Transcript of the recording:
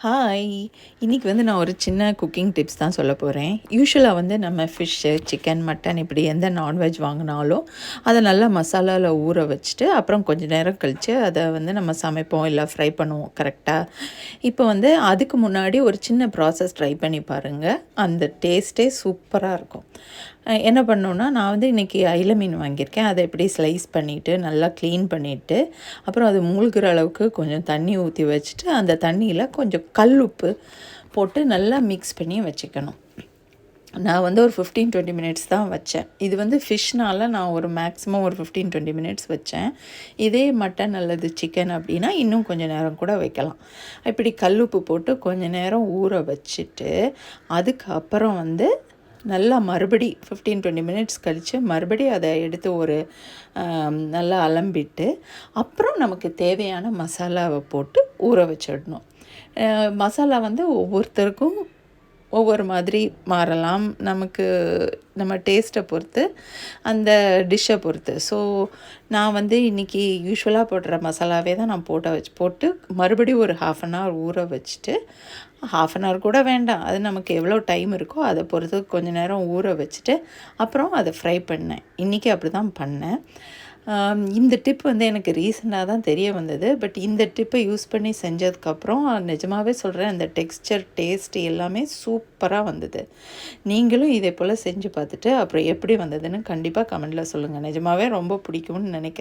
Hi! இன்றைக்கி நான் ஒரு சின்ன குக்கிங் டிப்ஸ் தான் சொல்ல போகிறேன். யூசுவலாக நம்ம ஃபிஷ்ஷு, சிக்கன், மட்டன் இப்படி எந்த நான்வெஜ் வாங்கினாலும் அதை நல்லா மசாலாவில் ஊற வச்சுட்டு அப்புறம் கொஞ்சம் நேரம் கழித்து அதை நம்ம சமைப்போம், இல்லை ஃப்ரை பண்ணுவோம் கரெக்டாக. இப்போ அதுக்கு முன்னாடி ஒரு சின்ன ப்ராசஸ் ட்ரை பண்ணி பாருங்கள். அந்த டேஸ்ட்டே சூப்பராக இருக்கும். என்ன பண்ணணுன்னா, நான் இன்றைக்கி அயில மீன் வாங்கியிருக்கேன். அதை எப்படி ஸ்லைஸ் பண்ணிவிட்டு நல்லா க்ளீன் பண்ணிவிட்டு அப்புறம் அது மூழ்கிற அளவுக்கு கொஞ்சம் தண்ணி ஊற்றி வச்சுட்டு அந்த தண்ணியில் கொஞ்சம் கல் உப்பு போட்டு நல்லா மிக்ஸ் பண்ணி வச்சுக்கணும். நான் ஒரு 15-20 மினிட்ஸ் தான் வச்சேன். இது ஃபிஷ்னால் நான் ஒரு மேக்ஸிமம் ஒரு 15-20 மினிட்ஸ் வச்சேன். இதே மட்டன் அல்லது சிக்கன் அப்படின்னா இன்னும் கொஞ்சம் நேரம் கூட வைக்கலாம். இப்படி கல்லுப்பு போட்டு கொஞ்சம் நேரம் ஊற வச்சுட்டு அதுக்கப்புறம் நல்லா மறுபடி 15-20 மினிட்ஸ் கழித்து மறுபடியும் அதை எடுத்து ஒரு நல்லா அலம்பிட்டு அப்புறம் நமக்கு தேவையான மசாலாவை போட்டு ஊற வச்சிடணும். மசாலா ஒவ்வொருத்தருக்கும் ஒவ்வொரு மாதிரி மாறலாம். நம்ம டேஸ்ட்டை பொறுத்து, அந்த டிஷ்ஷை பொறுத்து. ஸோ நான் இன்றைக்கி யூஸ்வலாக போடுற மசாலாவே தான் நான் போட்டு மறுபடியும் ஒரு 1/2 அன் ஹவர் ஊற வச்சுட்டு 1/2 அன் ஹவர் கூட வேண்டாம், அது நமக்கு எவ்வளோ டைம் இருக்கோ அதை பொறுத்து கொஞ்சம் நேரம் ஊற வச்சுட்டு அப்புறம் அதை ஃப்ரை பண்ணேன். இன்றைக்கி அப்படி தான் பண்ணேன். இந்த டிப் எனக்கு ரீசெண்டாக தான் தெரிய வந்தது. பட் இந்த டிப்பை யூஸ் பண்ணி செஞ்சதுக்கப்புறம் நிஜமாகவே சொல்கிறேன், அந்த டெக்ஸ்சர், டேஸ்ட் எல்லாமே சூப்பராக வந்தது. நீங்களும் இதே போல் செஞ்சு பார்த்துட்டு அப்புறம் எப்படி வந்ததுன்னு கண்டிப்பாக கமெண்டில் சொல்லுங்கள். நிஜமாகவே ரொம்ப பிடிக்கும்னு நினைக்கிறேன்.